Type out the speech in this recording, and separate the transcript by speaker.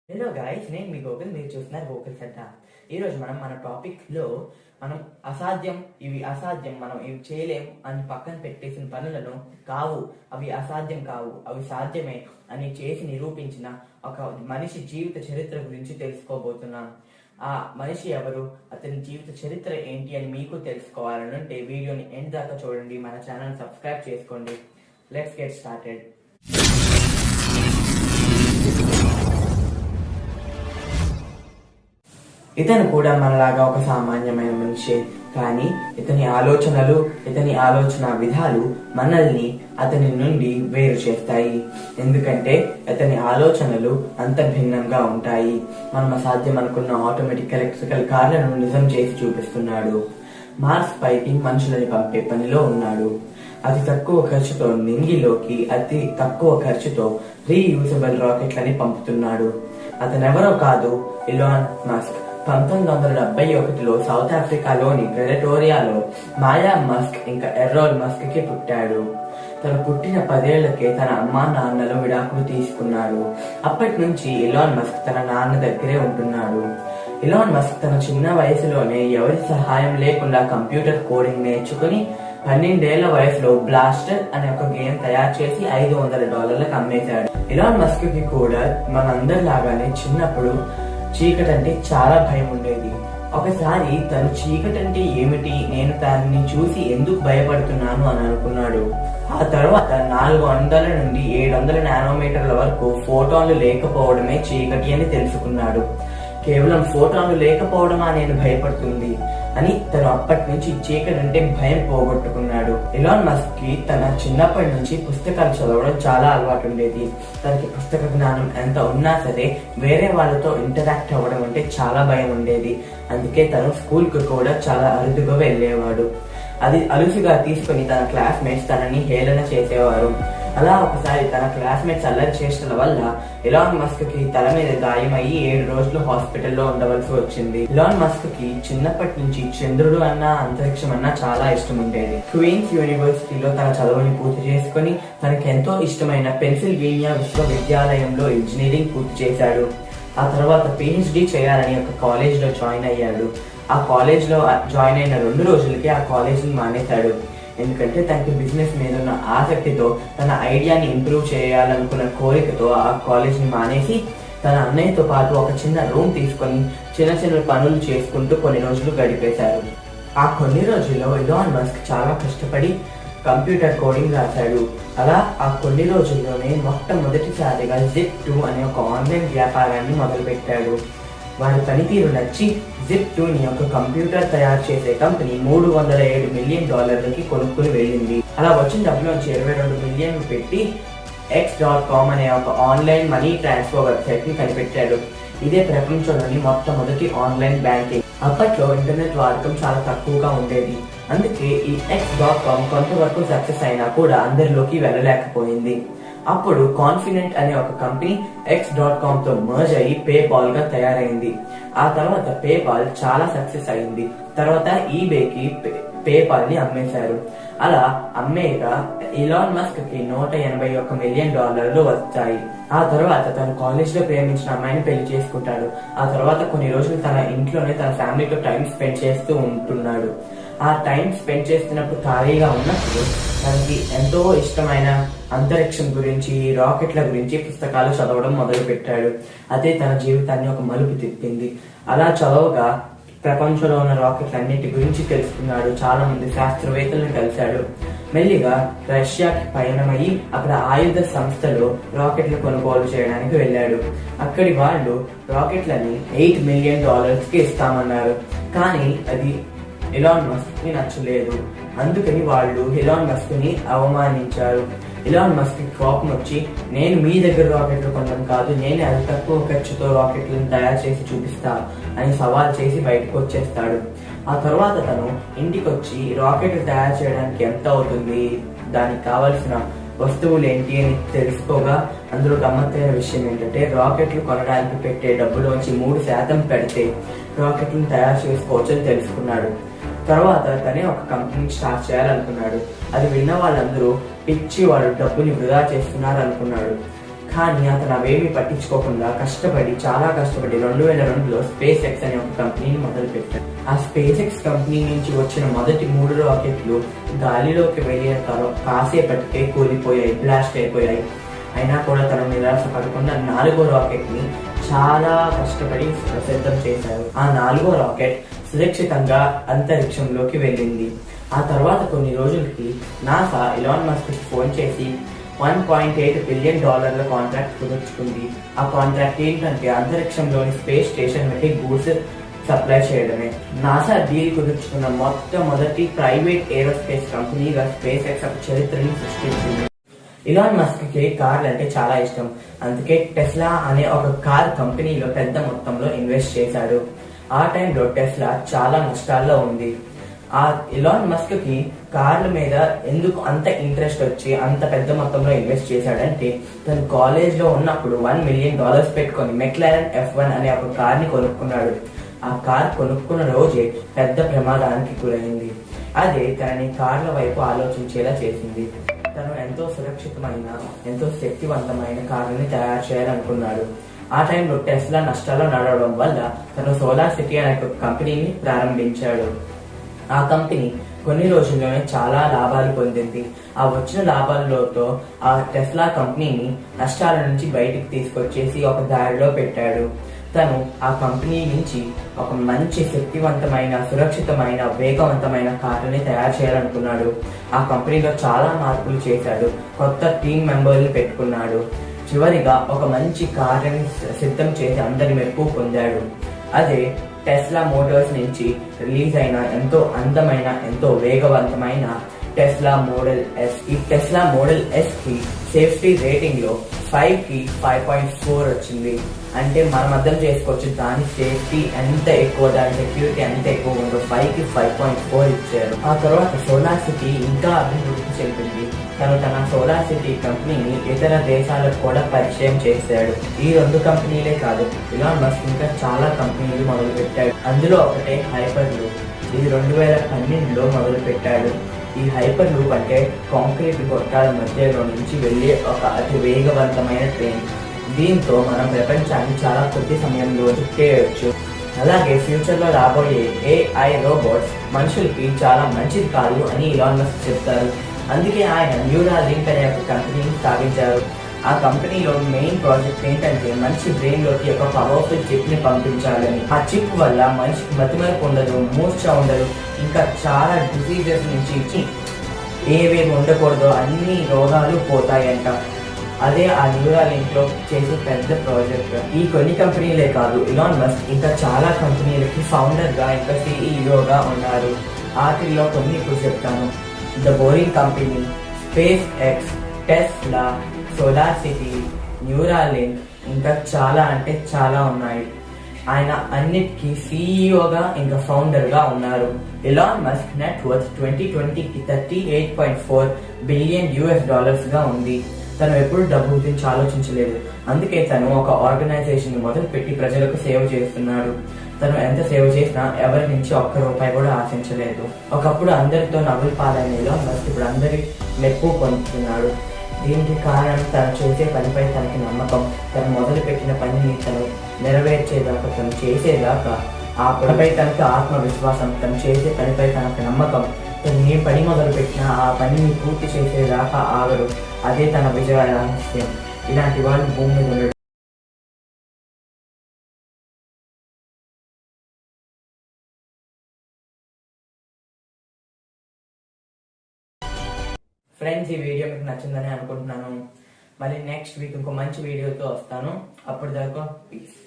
Speaker 1: Hello guys, నేను మీ గోకుల్, మీరు చూస్తున్నారు గోకుల్ సడ్డా. ఈరోజు మన టాపిక్లో మనం ఇవి అసాధ్యం, మనం ఇవి చేయలేం అని పక్కన పెట్టేసిన పనులను అవి అసాధ్యం కావు, అవి సాధ్యమే అని చేసి నిరూపించిన ఒక మనిషి జీవిత చరిత్ర గురించి తెలుసుకోబోతున్నాం. ఆ మనిషి ఎవరు, అతని జీవిత చరిత్ర ఏంటి అని మీకు తెలుసుకోవాలనుంటే వీడియోని ఎండ్ దాకా చూడండి. మన ఛానల్ సబ్స్క్రైబ్ చేసుకోండి. Let's get started. ఇతను కూడా మనలాగా ఒక సామాన్యమైన మనిషే, కానీ ఇతని ఆలోచన విధాలు మనల్ని అతని నుండి వేరు చేస్తాయి. ఎందుకంటే అతని ఆలోచనలు అంత భిన్నంగా ఉంటాయి. మనం అసాధ్యం అనుకున్న ఆటోమేటిక్ ఎలక్ట్రికల్ కార్లను నిజం చేసి చూపిస్తున్నాడు. మార్స్ పైకి మనుషులని పంపే పనిలో ఉన్నాడు. అతి తక్కువ ఖర్చుతో నింగిలోకి అతి తక్కువ ఖర్చుతో రీయూజబుల్ రాకెట్లని పంపుతున్నాడు. అతనెవరో కాదు, ఎలాన్ మస్క్. 1971లో సౌత్ ఆఫ్రికాలోని ప్రెటోరియాలో మాయా మస్క్ ఇంకా ఎర్రోల్ మస్క్ కి పుట్టాడు. తను పుట్టిన 10 ఏళ్లకే తన అమ్మా నాన్నలు విడాకులు తీసుకున్నాడు. అప్పటి నుంచి ఎలాన్ మస్క్ తన నాన్న దగ్గరే ఉంటున్నాడు. ఎలాన్ మస్క్ తన చిన్న వయసులోనే ఎవరి సహాయం లేకుండా కంప్యూటర్ కోడింగ్ నేర్చుకుని 12 ఏళ్ల వయసులో బ్లాస్టర్ అనే ఒక గేమ్ తయారు చేసి $500 అమ్మేశాడు. ఎలాన్ మస్క్ కి కూడా మనందరిలాగానే చిన్నప్పుడు చీకటంటే చాలా భయం ఉండేది. ఒకసారి తను చీకటంటే ఏమిటి, నేను దాన్ని చూసి ఎందుకు భయపడుతున్నాను అని అనుకున్నాడు. ఆ తర్వాత 400 నుండి 700 నానోమీటర్ల వరకు ఫోటాన్లు లేకపోవడమే చీకటి అని తెలుసుకున్నాడు. కేవలం ఫోటాన్లు లేకపోవడమా నేను భయపడుతుంది అని తను అప్పటి నుంచి చీకటి అంటే భయం పోగొట్టుకున్నాడు. ఎలాన్ మస్క్ కి తన చిన్నప్పటి నుంచి పుస్తకాలు చదవడం చాలా అలవాటు ఉండేది. తనకి పుస్తక జ్ఞానం ఎంత ఉన్నా సరే వేరే వాళ్ళతో ఇంటరాక్ట్ అవ్వడం అంటే చాలా భయం ఉండేది. అందుకే తను స్కూల్ కు కూడా చాలా అరుదుగా వెళ్ళేవాడు. అది అలుసుగా తీసుకుని తన క్లాస్మేట్స్ తనని హేళన చేసేవారు. అలా ఒకసారి తన క్లాస్మేట్స్ అల్లరి చేష్టల వల్ల ఎలాన్ మస్క్ కి తల మీద గాయమయ్యి 7 రోజులు హాస్పిటల్లో ఉండవలసి వచ్చింది. ఎలాన్ మస్క్ కి చిన్నప్పటి నుంచి చంద్రుడు అన్నా అంతరిక్షం అన్నా చాలా ఇష్టం ఉండేది. క్వీన్స్ యూనివర్సిటీలో తన చదువుని పూర్తి చేసుకుని తనకి ఎంతో ఇష్టమైన పెన్సిల్వేనియా విశ్వవిద్యాలయంలో ఇంజనీరింగ్ పూర్తి చేశాడు. ఆ తర్వాత PhD చేయాలని ఒక కాలేజ్ లో జాయిన్ అయ్యాడు. ఆ కాలేజ్ లో జాయిన్ అయిన 2 రోజులకి ఆ కాలేజ్ ని మానేశాడు. ఎందుకంటే తనకి బిజినెస్ మీద ఉన్న ఆసక్తితో, తన ఐడియాని ఇంప్రూవ్ చేయాలనుకున్న కోరికతో ఆ కాలేజ్ ని మానేసి తన అన్నయ్యతో పాటు ఒక చిన్న రూమ్ తీసుకొని చిన్న పనులు చేసుకుంటూ కొన్ని రోజులు గడిపేశారు. ఆ కొన్ని రోజుల్లో ఎలాన్ మస్క్ చాలా కష్టపడి కంప్యూటర్ కోడింగ్ రాశాడు. అలా ఆ కొన్ని రోజుల్లోనే మొట్టమొదటిసారిగా Zip2 అనే ఒక ఆన్లైన్ వ్యాపారాన్ని మొదలుపెట్టాడు. వారి పనితీరు నచ్చి Zip2ని ఒక కంప్యూటర్ తయారు చేసే కంపెనీ $307 మిలియన్ కొనుక్కుని వెళ్ళింది. అలా వచ్చిన డబ్బులోంచి 22 మిలియన్ పెట్టి X.com అనే ఒక ఆన్లైన్ మనీ ట్రాన్స్ఫర్ వెబ్సైట్ ని కనిపెట్టాడు. ఇదే ప్రపంచంలోని మొట్టమొదటి ఆన్లైన్ బ్యాంకింగ్. అప్పట్లో ఇంటర్నెట్ వాడకం చాలా తక్కువగా ఉండేది. అందుకే ఈ X.com కొంతవరకు సక్సెస్ అయినా కూడా అందరిలోకి వెళ్ళలేకపోయింది. అప్పుడు కాన్ఫిడెంట్ అనే ఒక కంపెనీ X.com తో మర్జ్ అయ్యి పేపాల్ గా తయారైంది. ఆ తర్వాత పేపాల్ చాలా సక్సెస్ అయింది. తర్వాత ఈబేకి పేపాల్ ని అమ్మేశారు. అలా అమ్మేయగా ఎలాన్ మస్క్ కి $181 మిలియన్ వచ్చాయి. ఆ తర్వాత తను కాలేజ్ లో ప్రేమించిన అమ్మాయిని పెళ్లి చేసుకుంటాడు. ఆ తర్వాత కొన్ని రోజులు తన ఇంట్లోనే తన ఫ్యామిలీతో టైం స్పెండ్ చేస్తూ ఉంటున్నాడు. ఆ టైం స్పెండ్ చేస్తున్నప్పుడు ఖాళీగా ఉన్నప్పుడు తనకి ఎంతో ఇష్టమైన అంతరిక్షం గురించి, రాకెట్ల గురించి పుస్తకాలు చదవడం మొదలు పెట్టాడు. అదే తన జీవితాన్ని ఒక మలుపు తిప్పింది. అలా చదవగా ప్రపంచంలో ఉన్న రాకెట్లన్నిటి గురించి తెలుసుకున్నాడు. చాలా మంది శాస్త్రవేత్తలను కలిశాడు. మెల్లిగా రష్యాకి పయనమయ్యి అక్కడ ఆయుధ సంస్థలో రాకెట్లు కొనుగోలు చేయడానికి వెళ్ళాడు. అక్కడి వాళ్ళు రాకెట్లని $8 మిలియన్ కి ఇస్తామన్నారు. కానీ అది ఎలాన్ మస్క్ కి నచ్చలేదు. అందుకని వాళ్ళు ఎలాన్ మస్క్ ని అవమానించారు. ఎలాన్ మస్క్ కి కోపం వచ్చి, నేను మీ దగ్గర రాకెట్లు కొనడం కాదు, నేను అతి తక్కువ ఖర్చుతో రాకెట్లను తయారు చేసి చూపిస్తా అని సవాల్ చేసి బయటకు వచ్చేస్తాడు. ఆ తర్వాత తను ఇంటికి వచ్చి రాకెట్లు తయారు చేయడానికి ఎంత అవుతుంది, దానికి కావలసిన వస్తువులు ఏంటి అని తెలుసుకోగా అందులో గమ్మత్తైన విషయం ఏంటంటే రాకెట్లు కొనడానికి పెట్టే డబ్బులోంచి 3% పెడితే రాకెట్లను తయారు చేసుకోవచ్చని తెలుసుకున్నాడు. తర్వాత తనే ఒక కంపెనీ స్టార్ట్ చేయాలనుకున్నాడు. అది విన్న వాళ్ళందరూ పిచ్చి, వాడు డబ్బుని వృధా చేస్తున్నారు అనుకున్నాడు. కానీ అతను అవేమీ పట్టించుకోకుండా చాలా కష్టపడి 2002లో స్పేస్ ఎక్స్ అనే ఒక కంపెనీని మొదలుపెట్టాడు. ఆ స్పేస్ ఎక్స్ కంపెనీ నుంచి వచ్చిన మొదటి 3 రాకెట్లు గాలిలోకి వెళ్ళిన తర్వాత కాసేపటికే కూలిపోయాయి, బ్లాస్ట్ అయిపోయాయి. అయినా కూడా తను నిరాశ పడకుండా 4వ రాకెట్ ని చాలా కష్టపడి సిద్ధం చేశారు. ఆ 4వ రాకెట్ సురక్షితంగా అంతరిక్షంలోకి వెళ్ళింది. ఆ తర్వాత కొన్ని రోజులకి నాసా ఎలాన్ మస్క్ కి ఫోన్ చేసి $1.8 బిలియన్ కాంట్రాక్ట్ కుదుర్చుకుంది. ఆ కాంట్రాక్ట్ ఏంటంటే అంతరిక్షంలోని స్పేస్ స్టేషన్ కి గూడ్స్ సప్లై చేయడమే. నాసా డీల్ కుదుర్చుకున్న మొట్టమొదటి ప్రైవేట్ ఏరోస్పేస్ కంపెనీగా స్పేస్ ఎక్స్ చరిత్రని సృష్టించింది. ఎలాన్ మస్క్ కి కార్లు అంటే చాలా ఇష్టం. అందుకే టెస్లా అనే ఒక కార్ కంపెనీలో పెద్ద మొత్తంలో ఇన్వెస్ట్ చేశాడు. ఆ టైంలో టెస్లా చాలా నష్టాల్లో ఉంది. ఆ ఎలాన్ మస్క్ కి కార్ల మీద ఎందుకు అంత ఇంట్రెస్ట్ వచ్చి అంత పెద్ద మొత్తంలో ఇన్వెస్ట్ చేశాడంటే, తను కాలేజ్ లో ఉన్నప్పుడు $1 మిలియన్ పెట్టుకొని మెక్లారెన్ F1 అనే ఒక కార్ ని కొనుక్కున్నాడు. ఆ కార్ కొనుక్కున్న రోజే పెద్ద ప్రమాదానికి గురైంది. అదే తనని కార్ల వైపు ఆలోచించేలా చేసింది. తను ఎంతో సురక్షితమైన, ఎంతో శక్తివంతమైన కార్లని తయారు చేయాలనుకున్నాడు. ఆ టైంలో టెస్లా నష్టాల్లో నడవడం వల్ల తను సోలార్ సిటీ అనే ఒక కంపెనీని ప్రారంభించాడు. ఆ కంపెనీ కొన్ని రోజుల్లోనే చాలా లాభాలు పొందింది. ఆ వచ్చిన లాభాలతో ఆ టెస్లా కంపెనీని నష్టాల నుంచి బయటికి తీసుకొచ్చేసి ఒక దారిలో పెట్టాడు. తను ఆ కంపెనీ నుంచి ఒక మంచి శక్తివంతమైన, సురక్షితమైన, వేగవంతమైన కార్లని తయారు చేయాలనుకున్నాడు. ఆ కంపెనీలో చాలా మార్పులు చేశాడు. కొత్త టీమ్ మెంబర్ని పెట్టుకున్నాడు. చివరిగా ఒక మంచి కార్ని సిద్ధం చేసి అందరి మెప్పు పొందాడు. అదే టెస్లా మోటార్స్ నుంచి రిలీజ్ అయిన ఎంతో అందమైన, ఎంతో వేగవంతమైన టెస్లా మోడల్ ఎస్. ఈ టెస్లా మోడల్ ఎస్ కి సేఫ్టీ రేటింగ్ లో 5 కి 5.4 వచ్చింది. అంటే మనం అర్థం చేసుకోవచ్చు దాని సేఫ్టీ ఎంత ఎక్కువ, దాని సెక్యూరిటీ ఎంత ఎక్కువ ఉందో. 5 కి 5.4 ఇచ్చారు. ఆ తర్వాత సోలార్ సిటీ ఇంకా అభివృద్ధి చెందింది. తన సోలార్ సిటీ కంపెనీని ఇతర దేశాలకు కూడా పరిచయం చేశాడు. ఈ 2 కంపెనీలే కాదు, ఎలాన్ మస్క్ ఇంకా చాలా కంపెనీలు మొదలు పెట్టాడు. అందులో ఒకటే హైపర్ లూప్. ఇది 2012లో మొదలు పెట్టాడు. ఈ హైపర్ లూప్ అంటే కాంక్రీట్ గొట్టాల మధ్యలో నుంచి వెళ్లే ఒక అతి వేగవంతమైన ట్రైన్. దీంతో మనం ప్రపంచాన్ని చాలా కొద్ది సమయంలో చుట్టేయచ్చు. అలాగే ఫ్యూచర్ లో రాబోయే AI రోబోట్స్ మనుషులకి చాలా మంచిది కాదు అని ఎలాన్ మస్క్ చెప్తారు. అందుకే ఆయన న్యూరాలింక్ అనే ఒక కంపెనీని స్థాపించారు. ఆ కంపెనీలో మెయిన్ ప్రాజెక్ట్ ఏంటంటే మనిషి బ్రెయిన్ లోకి ఒక పవర్ఫుల్ చిప్ ని పంపించాలని. ఆ చిప్ వల్ల మనిషికి మతిమరుపు ఉండదు, మూర్ఛ ఉండదు, ఇంకా చాలా డిసీజెస్ నుంచి ఏవేవి ఉండకూడదో అన్ని రోగాలు పోతాయంట. అదే ఆ న్యూరాలింక్ లో చేసే పెద్ద ప్రాజెక్ట్. ఈ కొన్ని కంపెనీలే కాదు, ఎలాన్ మస్క్ ఇంకా చాలా కంపెనీలకి ఫౌండర్ గా, ఇంకా CEO గా ఉన్నారు. వాటిల్లో కొన్ని ఇప్పుడు చెప్తాను. The boring company, space X, Tesla, solar city, Neuralink, ఇంకా చాలా అంటే చాలా ఉన్నాయి. ఆయన అన్నిటికీ CEO గా ఇంకా ఫౌండర్ గా ఉన్నారు. ఎలాన్ మస్క్ నెట్ వర్త్ 2020కి $38.4 బిలియన్ గా ఉంది. తను ఎప్పుడు డబ్బు గురించి ఆలోచించలేదు. అందుకే తను ఒక ఆర్గనైజేషన్ మొదలు పెట్టి ప్రజలకు సేవ చేస్తున్నాడు. తను ఎంత సేవ చేసినా ఎవరి నుంచి ఒక్క రూపాయి కూడా ఆశించలేదు. ఒకప్పుడు అందరితో నవ్వులు పాలైన ఎలాన్ మస్క్ ఇప్పుడు అందరి మెప్పు పొందుతున్నాడు. దీనికి కారణం తను చేసే పనిపై తనకి నమ్మకం. తను మొదలు పెట్టిన పనిని తను నెరవేర్చేదాకా, తను చేసేదాకా ఆ పనిపై తనకి ఆత్మవిశ్వాసం, తను చేసే పనిపై తనకు నమ్మకం. తను ఏ పని మొదలు పెట్టినా ఆ పనిని పూర్తి చేసేదాకా ఆగడు. అదే తన విజయ రహస్యం. ఇలాంటి వాళ్ళు భూమి మీద ఉండడం. ఫ్రెండ్స్, ఈ వీడియో మీకు నచ్చిందని అనుకుంటున్నాను. మళ్ళీ నెక్స్ట్ వీక్ ఇంకో మంచి వీడియోతో వస్తాను. అప్పటిదాకా పీస్.